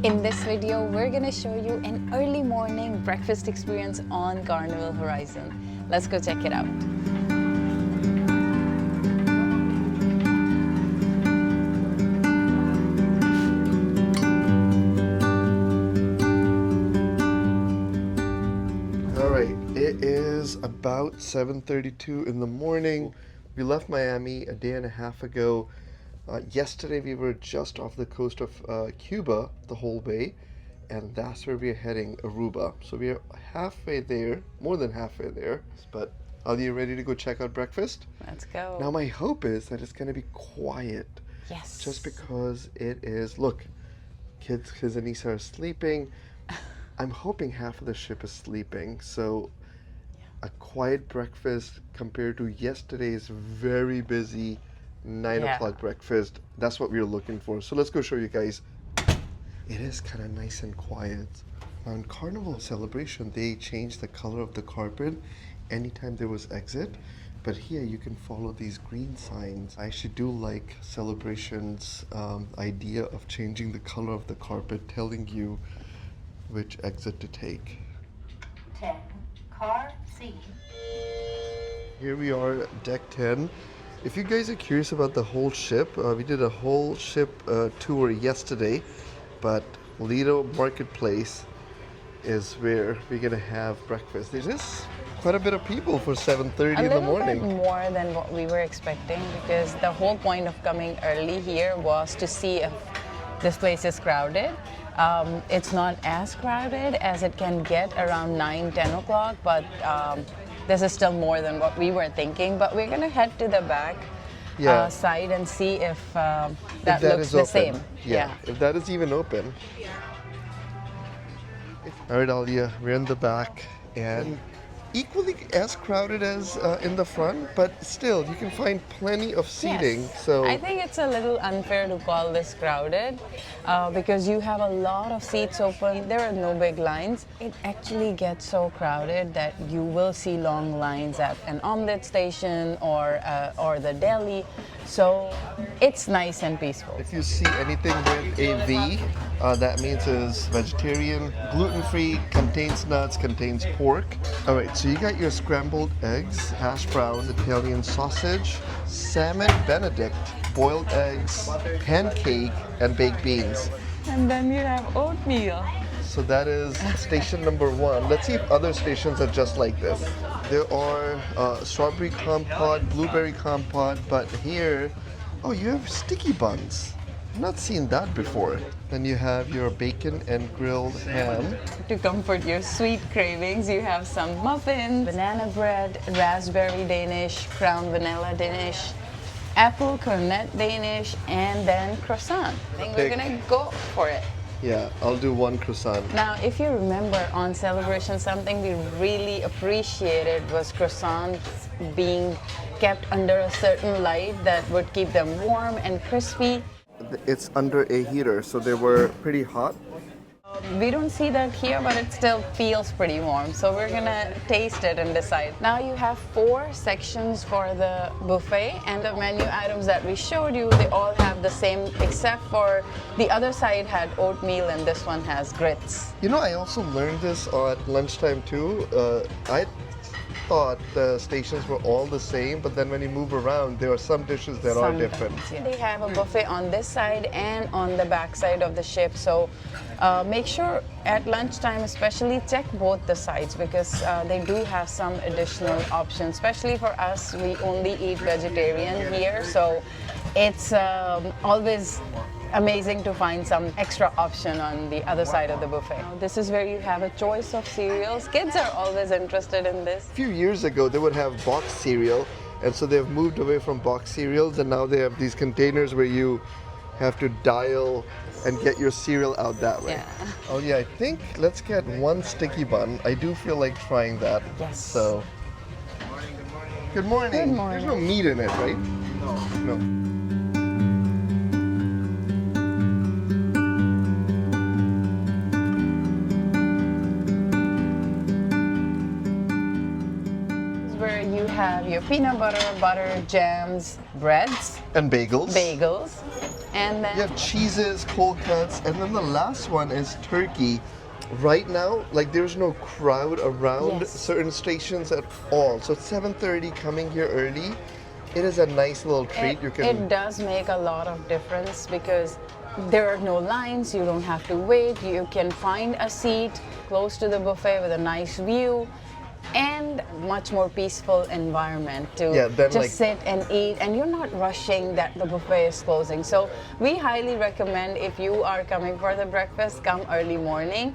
In this video, we're gonna show you an early morning breakfast experience on Carnival Horizon. Let's go check it out. All right, it is about 7:32 in the morning. We left Miami a day and a half ago. Yesterday we were just off the coast of Cuba, the whole way, and that's where we're heading, Aruba. So we're halfway there, more than halfway there. But are you ready to go check out breakfast? Let's go. Now my hope is that it's going to be quiet. Yes. Just because it is, look, Khiz and Eesa are sleeping. I'm hoping half of the ship is sleeping, so a quiet breakfast compared to yesterday's very busy 9 o'clock breakfast. That's what we're looking for. So let's go show you guys. It is kind of nice and quiet. On Carnival Celebration, they changed the color of the carpet anytime there was exit. But here you can follow these green signs. I actually do like Celebration's idea of changing the color of the carpet, telling you which exit to take. 10, car C. Here we are at deck 10. If you guys are curious about the whole ship, we did a whole ship tour yesterday, but Lido Marketplace is where we're gonna have breakfast. There's just quite a bit of people for 7:30 in the morning. A little bit more than what we were expecting, because the whole point of coming early here was to see if this place is crowded. It's not as crowded as it can get around 9, 10 o'clock, but this is still more than what we were thinking. But we're gonna head to the back side and see if that looks the same. Yeah, if that is even open. All right, Alia, we're in the back and equally as crowded as in the front, but still you can find plenty of seating. Yes. So I think it's a little unfair to call this crowded because you have a lot of seats open. There are no big lines. It actually gets so crowded that you will see long lines at an omelet station or the deli. So it's nice and peaceful. if you see anything with a V, that means it's vegetarian, gluten-free, contains nuts, contains pork. All right, so you got your scrambled eggs, hash browns, Italian sausage, salmon Benedict, boiled eggs, pancake, and baked beans. And then you have oatmeal. So that is station number 1. Let's see if other stations are just like this. There are strawberry compote, blueberry compote, but here, oh, you have sticky buns. I've not seen that before. Then you have your bacon and grilled ham. To comfort your sweet cravings, you have some muffins, banana bread, raspberry Danish, crown vanilla Danish, apple cornet Danish, and then croissant. I think we're gonna go for it. Yeah, I'll do 1 croissant. Now, if you remember on Celebration, something we really appreciated was croissants being kept under a certain light that would keep them warm and crispy. It's under a heater, so they were pretty hot. We don't see that here, but it still feels pretty warm. So we're gonna taste it and decide. Now you have 4 sections for the buffet, and the menu items that we showed you, they all have the same, except for the other side had oatmeal and this one has grits. You know, I also learned this at lunchtime too. I thought the stations were all the same, but then when you move around, there are some dishes that are different. They have a buffet on this side and on the back side of the ship, so make sure at lunchtime especially check both the sides, because they do have some additional options. Especially for us, we only eat vegetarian here, so it's always amazing to find some extra option on the other side of the buffet. This is where you have a choice of cereals. Kids are always interested in this. A few years ago, they would have boxed cereal, and so they've moved away from boxed cereals, and now they have these containers where you have to dial and get your cereal out that way. Yeah. Oh yeah, I think let's get 1 sticky bun. I do feel like trying that. Yes. So, good morning. Good morning. There's no meat in it, right? No. Where you have your peanut butter, jams, breads, And bagels. bagels, And then You have cheeses, cold cuts, and then the last one is turkey. Right now, like there's no crowd around Yes. certain stations at all. So 7:30 coming here early, it is a nice little treat. it does make a lot of difference because there are no lines, you don't have to wait, you can find a seat close to the buffet with a nice view and much more peaceful environment to just sit and eat, and you're not rushing that the buffet is closing. So we highly recommend, if you are coming for the breakfast, come early morning,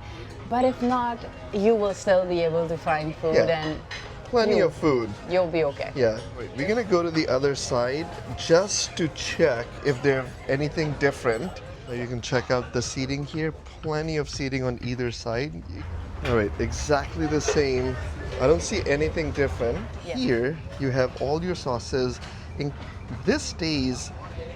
but if not, you will still be able to find food and plenty of food. You'll be okay. Yeah. Wait, we're gonna go to the other side just to check if there's anything different. You can check out the seating here. Plenty of seating on either side. All right, exactly the same. I don't see anything different. Yeah. Here, you have all your sauces. This stays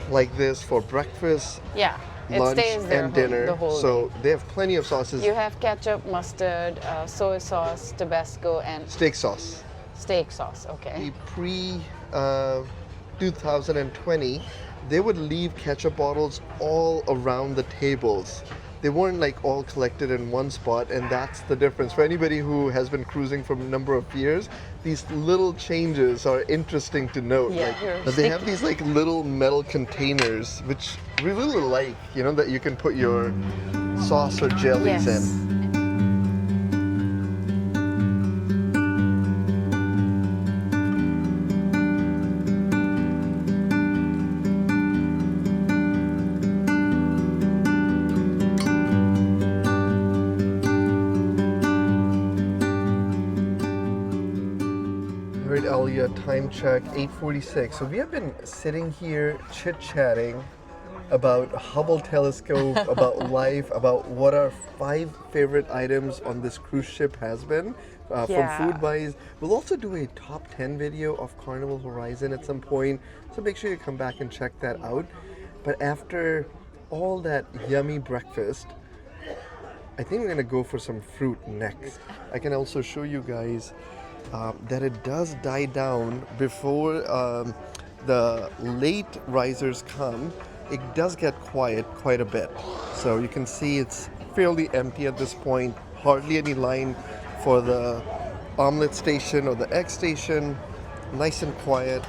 like this for breakfast, It lunch, stays there and dinner. the whole So day. they have plenty of sauces. You have ketchup, mustard, soy sauce, Tabasco, and Steak sauce. steak sauce. Okay. Pre 2020, they would leave ketchup bottles all around the tables. They weren't like all collected in one spot, and that's the difference. For anybody who has been cruising for a number of years, these little changes are interesting to note. Yeah, Like, they have these like little metal containers, which we really like, you know, that you can put your sauce or jellies in. Time check, 8:46. So we have been sitting here chit-chatting about Hubble telescope, about life, about what our 5 favorite items on this cruise ship has been from food wise. We'll also do a top 10 video of Carnival Horizon at some point, so make sure you come back and check that out. But after all that yummy breakfast, I think we're gonna go for some fruit next. I can also show you guys that it does die down before the late risers come. It does get quiet quite a bit. So you can see it's fairly empty at this point. Hardly any line for the omelet station or the egg station. Nice and quiet.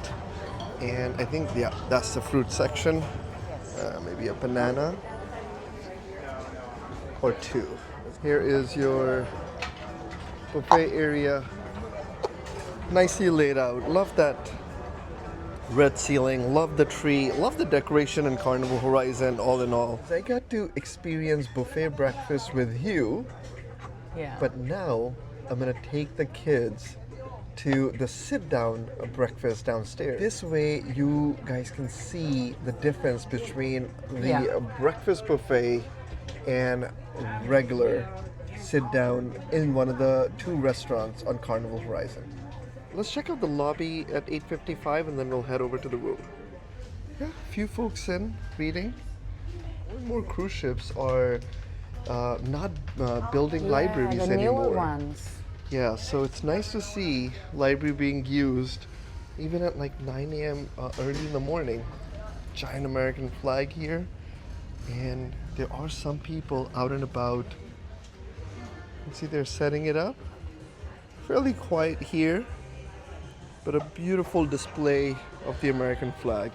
And I think, that's the fruit section. Maybe a banana or 2. Here is your buffet area. Nicely laid out. Love that red ceiling, love the tree, love the decoration in Carnival Horizon, all in all. I got to experience buffet breakfast with you, but now I'm gonna take the kids to the sit-down breakfast downstairs. This way you guys can see the difference between the breakfast buffet and regular sit-down in one of the 2 restaurants on Carnival Horizon. Let's check out the lobby at 8:55 and then we'll head over to the room. Yeah, a few folks in reading. More and more cruise ships are not building libraries the anymore. newer ones. Yeah, so it's nice to see library being used even at like 9 a.m. Early in the morning. Giant American flag here. And there are some people out and about. You can see they're setting it up. Fairly quiet here, but a beautiful display of the American flag.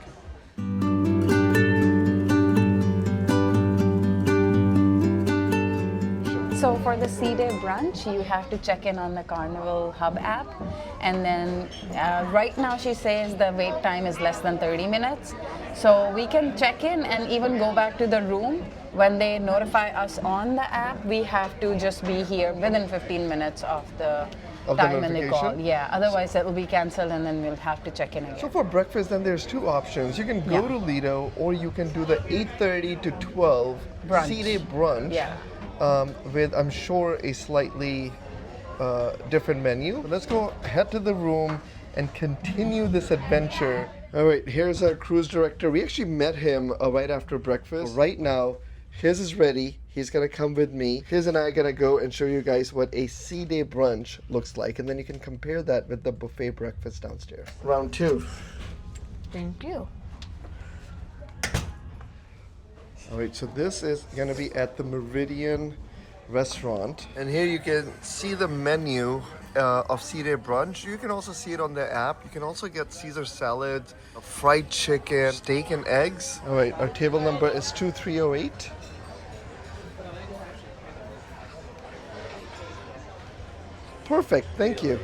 So for the Sea Day Brunch, you have to check in on the Carnival Hub app. And then right now she says the wait time is less than 30 minutes. So we can check in and even go back to the room. When they notify us on the app, we have to just be here within 15 minutes of the time and they call. Yeah, otherwise it will be cancelled and then we'll have to check in again. So for breakfast, then there's 2 options. You can go to Lido, or you can do the 8:30 to 12 brunch. Sea Day Brunch. Yeah. With, I'm sure, a slightly different menu. But let's go head to the room and continue this adventure. All right, here's our cruise director. We actually met him right after breakfast. Right now, Khiz is ready. He's gonna come with me. Khiz and I are gonna go and show you guys what a Sea Day Brunch looks like, and then you can compare that with the buffet breakfast downstairs. Round 2. Thank you. All right, so this is going to be at the Meridian restaurant. And here you can see the menu of Sea Day Brunch. You can also see it on the app. You can also get Caesar salads, fried chicken, steak and eggs. All right, our table number is 2308. Perfect, thank you.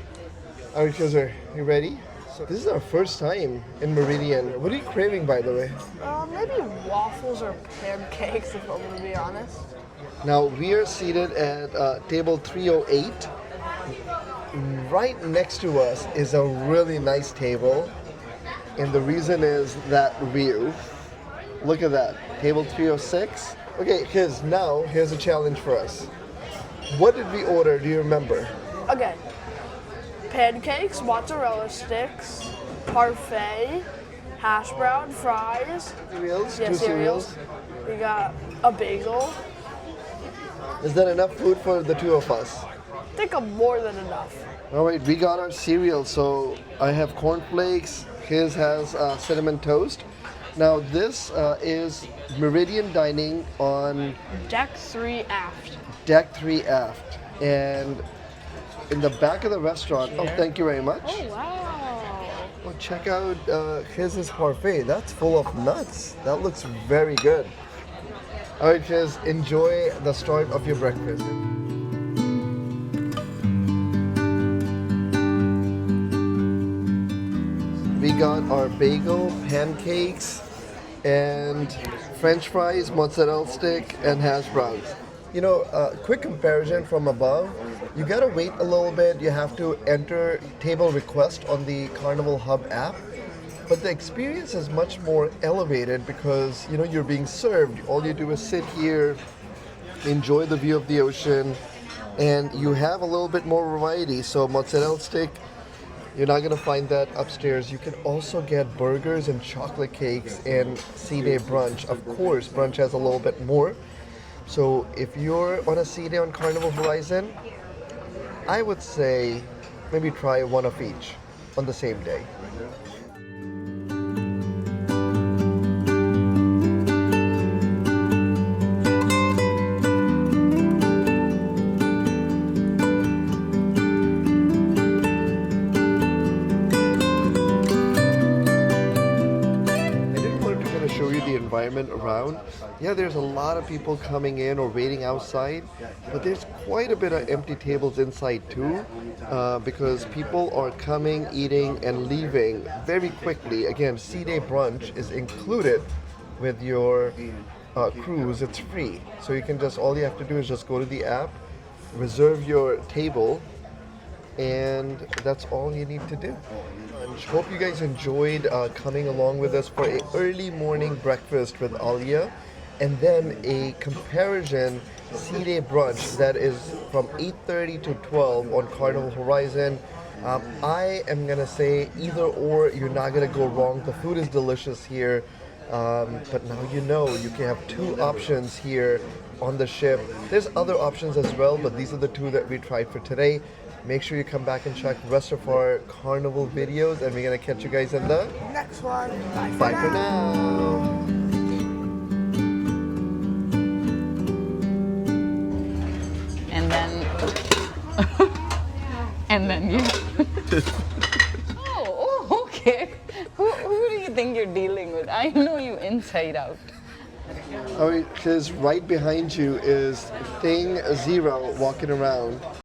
All right, Khiz, are you ready? So this is our first time in Meridian. What are you craving, by the way? Maybe waffles or pancakes, if I'm gonna be honest. Now we are seated at table 308. Right next to us is a really nice table, and the reason is that view. Look at that, table 306. Okay, now here's a challenge for us. What did we order? Do you remember? Okay. Pancakes, mozzarella sticks, parfait, hash brown, fries. Cereals? Yeah, Two cereals. We got a bagel. Is that enough food for the two of us? I think I'm more than enough. All right, we got our cereal. So I have cornflakes. His has cinnamon toast. Now this is Meridian Dining on Deck 3 aft. Deck 3 aft. And in the back of the restaurant, oh, thank you very much. Oh, wow. Well, check out Khiz's parfait. That's full of nuts. That looks very good. All right, Khiz, enjoy the start of your breakfast. We got our bagel, pancakes, and French fries, mozzarella stick, and hash browns. You know, quick comparison from above. You gotta wait a little bit. You have to enter table request on the Carnival Hub app. But the experience is much more elevated because, you know, you're being served. All you do is sit here, enjoy the view of the ocean, and you have a little bit more variety. So mozzarella stick, you're not gonna find that upstairs. You can also get burgers and chocolate cakes in Sea Day Brunch. Of course, brunch has a little bit more. So if you're on a sea day on Carnival Horizon, I would say maybe try one of each on the same day. Show you the environment around. Yeah, there's a lot of people coming in or waiting outside, but there's quite a bit of empty tables inside too, because people are coming, eating, and leaving very quickly. Again, Sea Day Brunch is included with your cruise. It's free, so you can just, all you have to do is just go to the app, reserve your table, and that's all you need to do. Hope you guys enjoyed coming along with us for an early morning breakfast with Alia, and then a comparison Sea Day Brunch that is from 8:30 to 12 on Carnival Horizon. I am gonna say either or, you're not gonna go wrong. The food is delicious here, but now you know you can have two options here on the ship. There's other options as well, but these are the two that we tried for today. Make sure you come back and check the rest of our Carnival videos, and we're gonna catch you guys in the Next one. bye for now. And then and then you oh, okay. Who do you think you're dealing with? I know you inside out. All right, because right behind you is Thing Zero walking around.